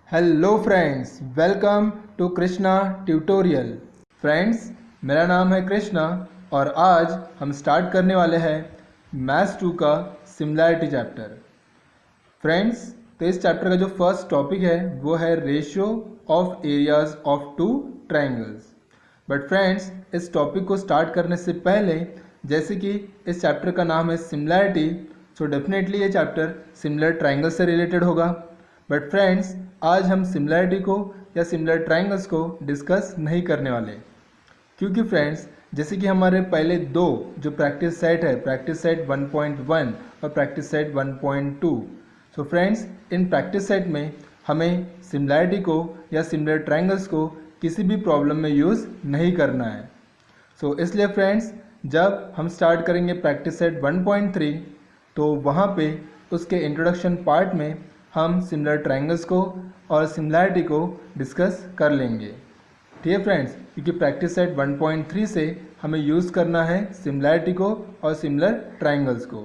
Hello friends, welcome to Krishna tutorial. Friends, मेरा नाम है कृष्णा और आज हम स्टार्ट करने वाले हैं मैथ्स 2 का सिमिलैरिटी चैप्टर। फ्रेंड्स, तो इस चैप्टर का जो फर्स्ट टॉपिक है वो है ratio of areas of two triangles. But friends, इस टॉपिक को स्टार्ट करने से पहले, जैसे कि इस चैप्टर का नाम है सिमिलैरिटी, सो डेफिनेटली ये चैप्टर सिमिलर ट्रायंगल से रिलेटेड होगा। बट फ्रेंड्स, आज हम सिमिलैरिटी को या सिमिलर ट्रायंगल्स को डिस्कस नहीं करने वाले, क्योंकि फ्रेंड्स जैसे कि हमारे पहले दो जो प्रैक्टिस सेट है, प्रैक्टिस सेट 1.1 और practice set 1.2। So friends, in practice set में हमें सिमिलैरिटी को या सिमिलर ट्रायंगल्स को किसी भी प्रॉब्लम में यूज़ नहीं करना है। सो इसलिए फ्रेंड्स, जब हम स्टार्ट करेंगे प्रैक्टिस सेट 1.3 तो वहाँ पे उसके इंट्रोडक्शन पार्ट में हम सिमिलर ट्रायंगल्स को और सिमिलैरिटी को डिस्कस कर लेंगे। ठीक है फ्रेंड्स, क्योंकि प्रैक्टिस सेट 1.3 से हमें यूज़ करना है सिमिलैरिटी को और सिमिलर ट्रायंगल्स को।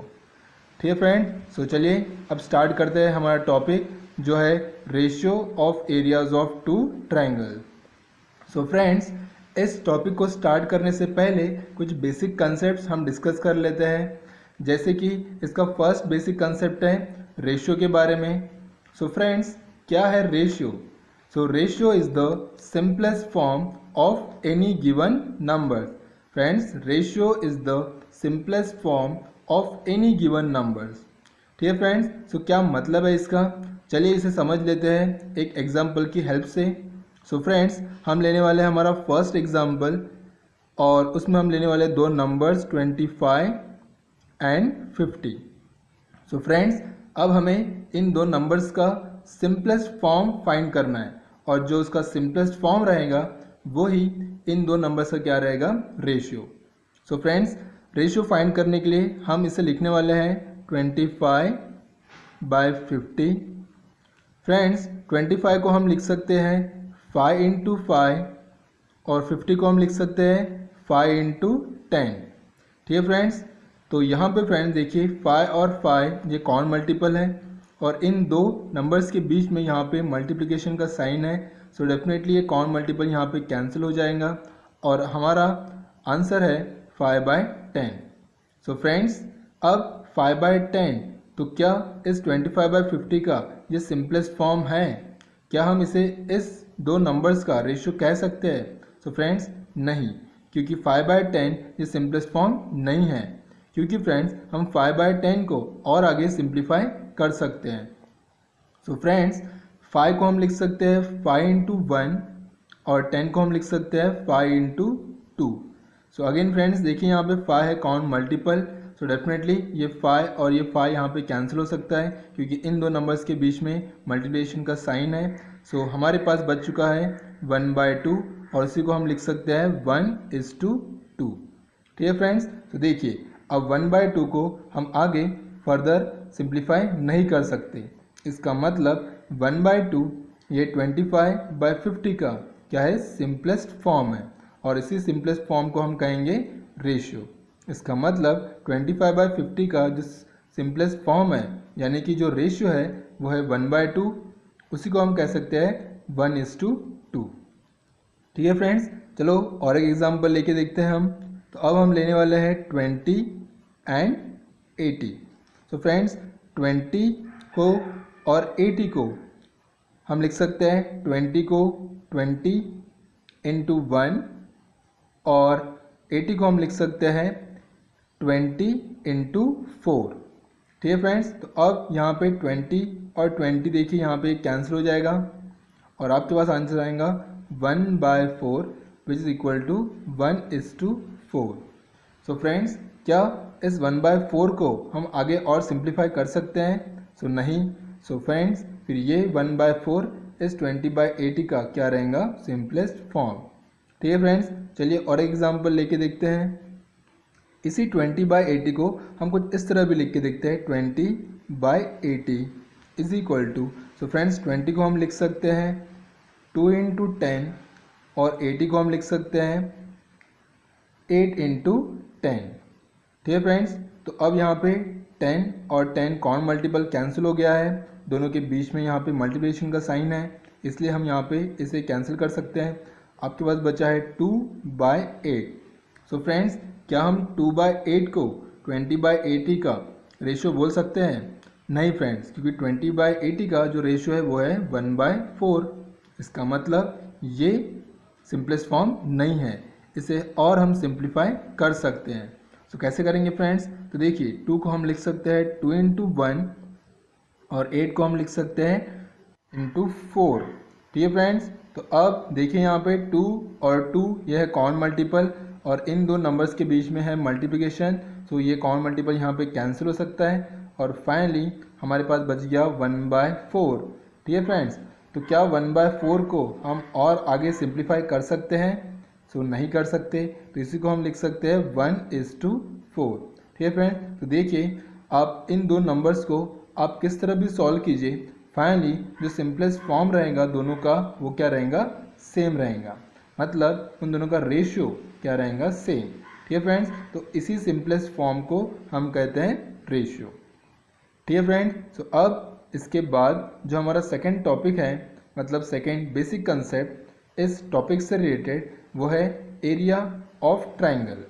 ठीक है फ्रेंड, सो चलिए अब स्टार्ट करते हैं हमारा टॉपिक जो है ratio of areas of two triangle. So friends, इस टॉपिक को स्टार्ट करने से पहले कुछ बेसिक कंसेप्ट्स हम डिस्कस कर लेते हैं। जैसे कि इसका फर्स्ट बेसिक कंसेप्ट है रेशियो के बारे में। सो फ्रेंड्स, क्या है ratio? So ratio is the simplest form of any given number. Friends, ratio is the simplest form of any given numbers. ठीक है फ्रेंड्स, सो क्या मतलब है इसका? चलिए इसे समझ लेते हैं एक एग्जाम्पल की हेल्प से। सो फ्रेंड्स, हम लेने वाले हैं हमारा फर्स्ट एग्जाम्पल और उसमें हम लेने वाले दो नंबर्स 25 एंड 50। सो फ्रेंड्स, अब हमें इन दो नंबर्स का सिंपलेस्ट फॉर्म फाइंड करना है और जो उसका सिंपलेस्ट फॉर्म रहेगा वो ही इन दो नंबर्स का क्या रहेगा? Ratio. So friends, ratio find करने के लिए हम इसे लिखने वाले हैं 25/50। फ्रेंड्स, 25 को हम लिख सकते हैं 5 × 5 और 50 को हम लिख सकते हैं 5 × 10। ठीक है फ्रेंड्स, तो यहाँ पे फ्रेंड्स देखिए 5 और 5 ये कॉमन मल्टीपल है और इन दो नंबर्स के बीच में यहाँ पे मल्टीप्लिकेशन का साइन है। सो डेफिनेटली ये कॉमन मल्टीपल यहाँ पे कैंसिल हो जाएगा और हमारा आंसर है 5/10। सो फ्रेंड्स, अब 5/10 तो क्या इस 25/50 का ये सिंपलेस्ट फॉर्म है? क्या हम इसे इस दो नंबर्स का रेशियो कह सकते हैं? सो फ्रेंड्स, नहीं, क्योंकि 5/10 ये सिंपलेस्ट फॉर्म नहीं है। क्योंकि फ्रेंड्स, हम 5/10 को और आगे सिंप्लीफाई कर सकते हैं। सो फ्रेंड्स, 5 को हम लिख सकते हैं 5 × 1 और 10 को हम लिख सकते हैं 5 × 2। सो अगेन फ्रेंड्स देखिए यहाँ पे 5 है कॉमन मल्टीपल। सो डेफिनेटली ये 5 और ये 5 यहाँ पे कैंसिल हो सकता है क्योंकि इन दो नंबर्स के बीच में मल्टीप्लिकेशन का साइन है। सो हमारे पास बच चुका है 1/2 और इसी को हम लिख सकते हैं 1:2। ठीक है फ्रेंड्स, तो देखिए अब 1/2 को हम आगे फर्दर सिंप्लीफाई नहीं कर सकते। इसका मतलब 1/2 ये 25/50 का क्या है? सिंपलेस्ट फॉर्म है और इसी सिंपलेस्ट फॉर्म को हम कहेंगे रेशियो। इसका मतलब 25/50 का जो सिंपलेस्ट फॉर्म है यानी कि जो रेशियो है वो है 1/2, उसी को हम कह सकते हैं 1:2। ठीक है फ्रेंड्स, चलो और एक एग्जांपल लेके देखते हैं हम। तो अब हम लेने वाले हैं 20 एंड 80। सो फ्रेंड्स, 20 को और 80 को हम लिख सकते हैं 20 को 20 × 1 और 80 को हम लिख सकते हैं 20 × 4। ठीक है फ्रेंड्स, तो अब यहाँ पे 20 और 20 देखिए यहाँ पे कैंसिल हो जाएगा और आपके पास आंसर आएगा 1/4 which is equal to 1:4। So friends, क्या इस 1/4 को हम आगे और सिंप्लीफाई कर सकते हैं? सो नहीं। सो फ्रेंड्स, फिर ये 1/4 इस 20/80 का क्या रहेगा? Simplest form. ठीक है फ्रेंड्स, चलिए और एग्जांपल लेके देखते हैं। इसी 20/80 को हम कुछ इस तरह भी लिख के देखते हैं 20/80 is equal to. So friends, 20 को हम लिख सकते हैं 2 × 10 और 80 को हम लिख सकते हैं 8 × 10। ठीक है फ्रेंड्स, तो अब यहाँ पे 10 और 10 कॉमन मल्टीपल कैंसिल हो गया है, दोनों के बीच में यहाँ पे मल्टीप्लिकेशन का साइन है। इसलिए हम यहाँ पे इसे कैंसिल कर सकते हैं। आपके पास बचा है 2/8। सो फ्रेंड्स, क्या हम 2/8 को 20/80 का रेशियो बोल सकते हैं? नहीं फ्रेंड्स, क्योंकि 20/80 का जो रेशियो है वो है 1/4। इसका मतलब ये सिंपलेस्ट फॉर्म नहीं है, इसे और हम सिंप्लीफाई कर सकते हैं। तो कैसे करेंगे फ्रेंड्स? तो देखिए, 2 को हम लिख सकते हैं 2 × 1 और 8 को हम लिख सकते हैं × 4। ठीक है फ्रेंड्स, तो अब देखिए यहाँ पे 2 और 2 यह है कॉमन मल्टीपल और इन दो नंबर्स के बीच में है मल्टीप्लिकेशन। तो ये कॉमन मल्टीपल यहाँ पे कैंसिल हो सकता है और फाइनली हमारे पास बच गया 1/4। ठीक है फ्रेंड्स, तो क्या 1/4 को हम और आगे सिंप्लीफाई कर सकते हैं? सो नहीं कर सकते, तो इसी को हम लिख सकते हैं 1/4। ठीक है फ्रेंड्स, तो देखिए आप इन दो नंबर्स को आप किस तरह भी सॉल्व कीजिए, फाइनली जो सिंपलेस्ट फॉर्म रहेगा दोनों का वो क्या रहेगा? सेम रहेगा। मतलब उन दोनों का रेशियो क्या रहेगा? सेम। ठीक है फ्रेंड्स, तो इसी सिंपलेस्ट फॉर्म को हम कहते हैं रेशियो। ठीक है फ्रेंड्स, तो अब इसके बाद जो हमारा सेकंड टॉपिक है, मतलब सेकंड बेसिक कंसेप्ट इस टॉपिक से रिलेटेड, वो है area of triangle.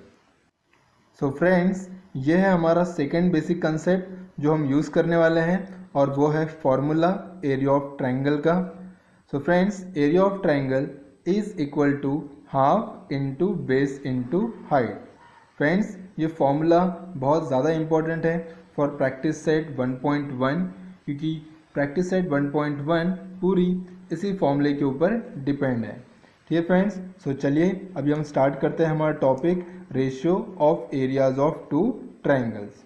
So friends, ये है हमारा सेकंड बेसिक कंसेप्ट जो हम यूज़ करने वाले हैं और वो है फॉर्मूला एरिया ऑफ ट्राइंगल का। So friends, area of triangle is equal to half into base into height. Friends, ये फॉर्मूला बहुत ज़्यादा इंपॉर्टेंट है फॉर प्रैक्टिस सेट 1.1, क्योंकि प्रैक्टिस सेट 1.1 पूरी इसी फॉर्मूले के ऊपर डिपेंड है। ठीक है फ्रेंड्स, सो चलिए अभी हम स्टार्ट करते हैं हमारा topic ratio of areas of two triangles.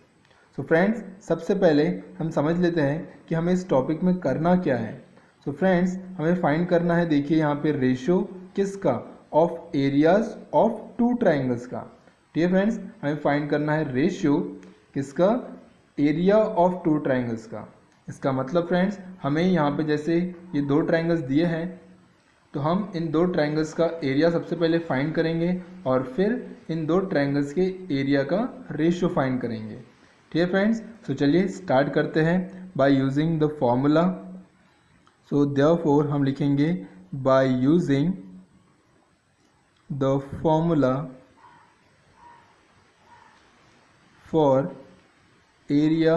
So friends, सबसे पहले हम समझ लेते हैं कि हमें इस टॉपिक में करना क्या है। सो फ्रेंड्स, हमें फाइंड करना है, देखिए यहाँ पे रेशियो किसका? Of areas of two triangles का। ठीक है फ्रेंड्स, हमें फाइंड करना है रेशियो किसका? एरिया ऑफ टू ट्राइंगल्स का। इसका मतलब फ्रेंड्स, हमें यहाँ पे जैसे ये दो ट्राइंगल्स दिए हैं, तो हम इन दो ट्राइंगल्स का एरिया सबसे पहले फाइंड करेंगे और फिर इन दो ट्राइंगल्स के एरिया का रेशियो फाइंड करेंगे। ठीक है फ्रेंड्स, तो चलिए स्टार्ट करते हैं by using the formula. So therefore हम लिखेंगे by using the formula for area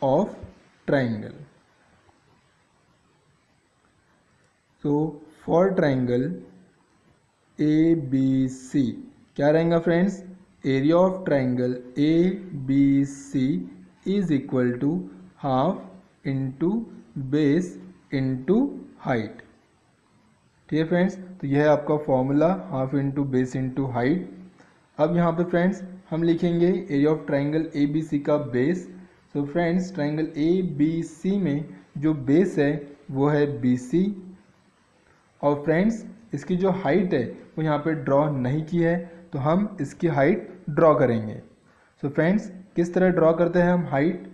of triangle. So for triangle ABC क्या रहेगा friends? Area of triangle ABC is equal to half into base into height. ठीक है friends, तो यह है आपका formula, half into base into height. अब यहाँ पे फ्रेंड्स हम लिखेंगे एरिया ऑफ ट्राइंगल ABC का बेस। तो फ्रेंड्स, ट्राइंगल ABC में जो बेस है वो है BC और फ्रेंड्स इसकी जो हाइट है वो यहाँ पे ड्रॉ नहीं की है, तो हम इसकी हाइट ड्रॉ करेंगे। सो फ्रेंड्स, किस तरह ड्रॉ करते हैं हम हाइट?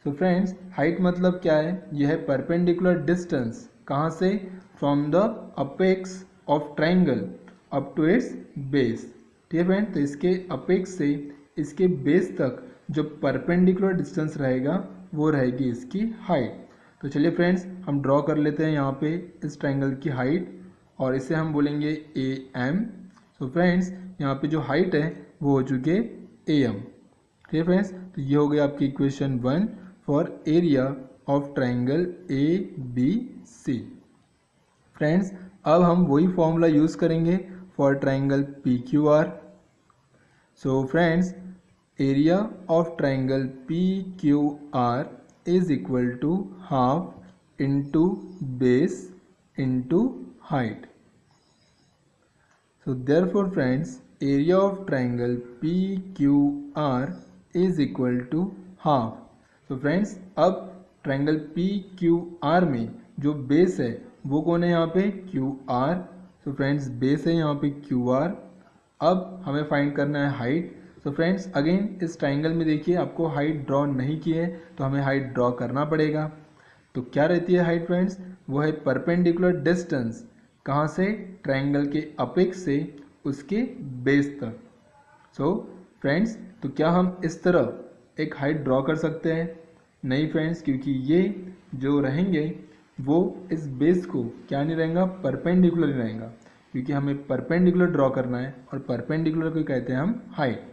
सो फ्रेंड्स, हाइट मतलब क्या है? यह है परपेंडिकुलर डिस्टेंस, कहाँ से? From the apex of triangle up to its base. ठीक है फ्रेंड्स, तो इसके अपेक्स से इसके बेस तक जो परपेंडिकुलर डिस्टेंस रहेगा वो रहेगी इसकी हाइट। तो चलिए फ्रेंड्स, हम ड्रॉ कर लेते हैं यहाँ पे इस ट्राइंगल की हाइट और इसे हम बोलेंगे AM। सो फ्रेंड्स, यहाँ पे जो हाइट है वो हो चुके AM। ठीक है फ्रेंड्स, तो ये हो गया आपकी equation 1 for area of triangle ABC। Friends, अब हम वही फॉर्मूला यूज़ करेंगे for triangle PQR। So friends, area of triangle PQR is equal to half into base into height. So therefore friends, area of triangle PQR is equal to half. So friends, अब triangle PQR में जो base है वो कौन है यहाँ पे? QR। So friends, base है यहाँ पे QR। अब हमें फाइंड करना है हाइट। So friends, अगेन इस ट्राइंगल में देखिए आपको हाइट ड्रॉ नहीं की है, तो हमें हाइट ड्रॉ करना पड़ेगा। तो क्या रहती है हाइट फ्रेंड्स? वो है परपेंडिकुलर डिस्टेंस, कहाँ से? ट्राइंगल के अपेक्स से उसके बेस तक। सो फ्रेंड्स, तो क्या हम इस तरह एक हाइट ड्रॉ कर सकते हैं? नहीं फ्रेंड्स, क्योंकि ये जो रहेंगे वो इस बेस को क्या नहीं रहेगा, परपेंडिकुलर नहीं रहेगा, क्योंकि हमें परपेंडिकुलर ड्रॉ करना है और परपेंडिकुलर को कहते हैं हम हाइट।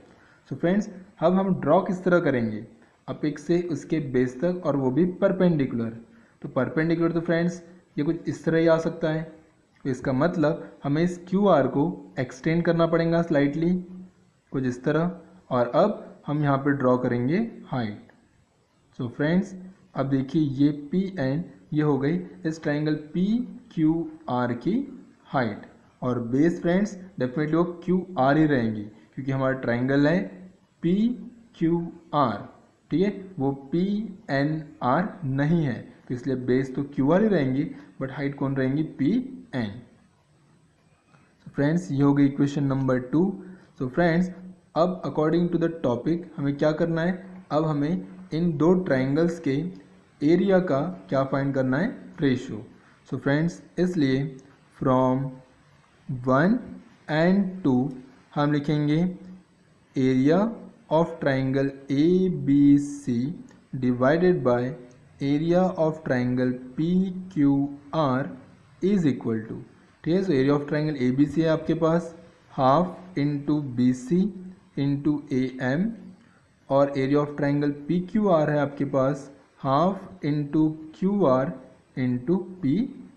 सो फ्रेंड्स, अब हम ड्रॉ किस तरह करेंगे, अपेक्स से उसके बेस तक, और वो भी परपेंडिकुलर। तो परपेंडिकुलर तो फ्रेंड्स ये कुछ इस तरह ही आ सकता है। तो इसका मतलब हमें इस क्यू आर को एक्सटेंड करना पड़ेगा स्लाइटली, कुछ इस तरह, और अब हम यहाँ पे ड्रॉ करेंगे हाइट। सो फ्रेंड्स, अब देखिए ये पी एन, ये हो गई इस ट्राइंगल पी क्यू आर की हाइट, और बेस फ्रेंड्स डेफिनेटली वो क्यू आर ही रहेंगी, क्योंकि हमारा ट्राइंगल है पी क्यू आर, ठीक है, वो पी एन आर नहीं है, तो इसलिए बेस तो क्यू आर ही रहेंगी, बट हाइट कौन रहेंगी, पी एन। फ्रेंड्स, ये हो गई इक्वेशन नंबर 2। सो फ्रेंड्स, अब अकॉर्डिंग टू द टॉपिक हमें क्या करना है, अब हमें इन दो ट्राइंगल्स के एरिया का क्या फाइंड करना है, रेशियो। सो फ्रेंड्स, इसलिए फ्रॉम 1 and 2 हम लिखेंगे area of triangle A B C divided by area of triangle P Q R is equal to, ठीक है। So area of triangle A B C है आपके पास half into B C into A M, और area of triangle P Q R है आपके पास half into Q R into P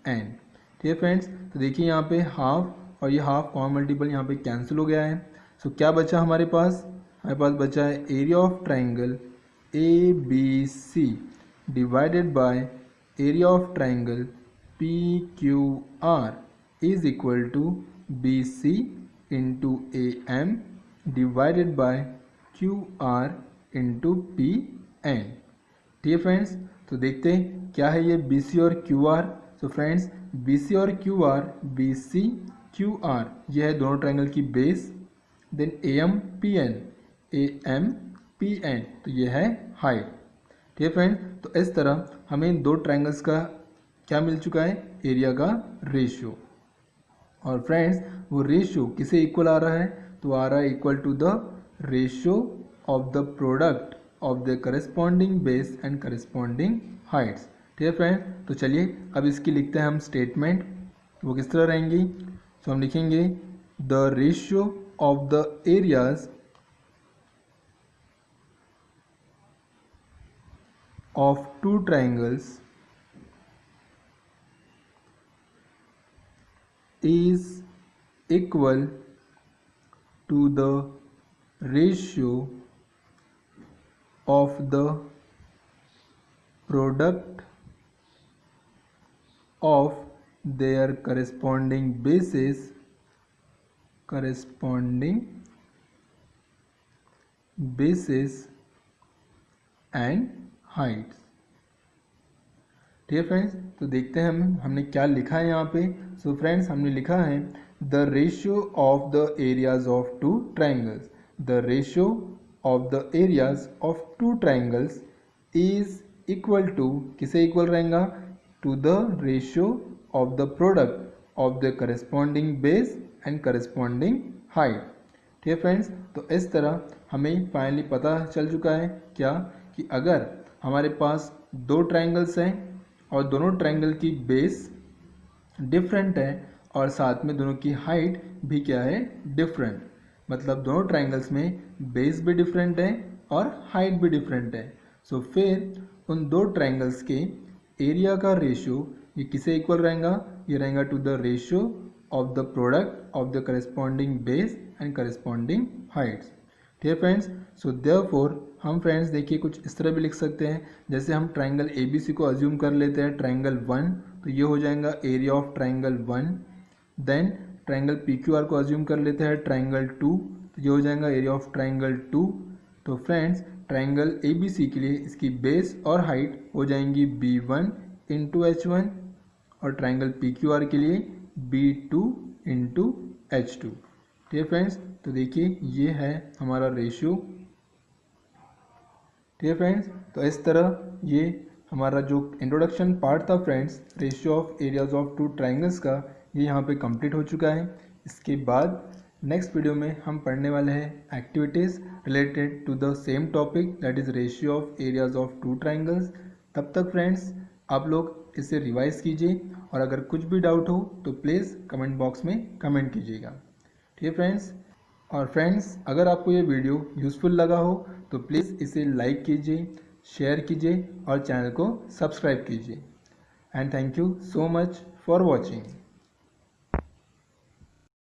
N, ठीक है फ्रेंड्स। तो देखिए यहाँ पे हाफ और ये हाफ कॉमन मल्टीपल यहाँ पे कैंसिल हो गया है। सो क्या बचा हमारे पास बचा है area of triangle A B C divided by area of triangle P Q R is equal to B C into A M divided by Q R into P N, ठीक है फ्रेंड्स। तो देखते हैं क्या है ये बी सी और Q R. So friends, B C और Q R, B C Q R ये है दोनों ट्राइंगल की base, then A M P N, A M P N, तो ये है हाइट, ठीक है फ्रेंड। तो इस तरह हमें इन दो ट्राइंगल्स का क्या मिल चुका है, एरिया का रेशियो। और फ्रेंड्स, वो रेशियो किसे इक्वल आ रहा है, तो आ रहा है equal to the ratio of the product of the corresponding base and corresponding heights, ठीक है फ्रेंड। तो चलिए अब इसकी लिखते हैं हम स्टेटमेंट, वो किस तरह रहेंगी। सो हम लिखेंगे the ratio of the areas of two triangles is equal to the ratio of the product of their corresponding bases and heights, ठीक है फ्रेंड्स। तो देखते हैं हमने क्या लिखा है यहाँ पे। सो फ्रेंड्स, हमने लिखा है the ratio of the areas of two triangles, the ratio of the areas of two triangles is equal to, किसे इक्वल रहेगा, to the ratio of the product of the corresponding base and corresponding height, ठीक है friends. तो इस तरह हमें finally पता चल चुका है क्या, कि अगर हमारे पास दो ट्राइंगल्स हैं और दोनों ट्राइंगल की बेस डिफरेंट है और साथ में दोनों की हाइट भी क्या है, डिफरेंट, मतलब दोनों ट्राइंगल्स में बेस भी डिफरेंट है और हाइट भी डिफरेंट है। सो फिर उन दो ट्राइंगल्स के एरिया का रेशियो ये किसे इक्वल रहेगा, ये रहेगा to the ratio of the product of the corresponding base and corresponding heights, ठीक है फ्रेंड्स। सो देयरफॉर हम फ्रेंड्स देखिए कुछ इस तरह भी लिख सकते हैं, जैसे हम ट्राइंगल ए बी सी को अज्यूम कर लेते हैं ट्राइंगल 1, तो ये हो जाएगा area of triangle 1। Then triangle P Q R को अज्यूम कर लेते हैं ट्राइंगल 2, तो ये हो जाएगा एरिया ऑफ ट्राइंगल 2। तो friends, triangle A B C के लिए इसकी बेस और हाइट हो जाएंगी B1 इंटू H1, और ट्राइंगल पी क्यू आर के लिए B2 इंटू H2, ठीक है फ्रेंड्स। तो देखिए ये है हमारा रेशियो, ठीक है फ्रेंड्स। तो इस तरह ये हमारा जो इंट्रोडक्शन पार्ट था friends, ratio of areas of two triangles का, ये यहाँ पे कंप्लीट हो चुका है। इसके बाद नेक्स्ट वीडियो में हम पढ़ने वाले हैं activities related to the same topic, that is ratio of areas of two triangles. तब तक फ्रेंड्स आप लोग इसे रिवाइज कीजिए और अगर कुछ भी डाउट हो तो प्लीज़ कमेंट बॉक्स में कमेंट कीजिएगा। ठीक है फ्रेंड्स। और फ्रेंड्स, अगर आपको ये वीडियो यूज़फुल लगा हो तो प्लीज़ इसे लाइक कीजिए, शेयर कीजिए और चैनल को सब्सक्राइब कीजिए। And thank you so much for watching.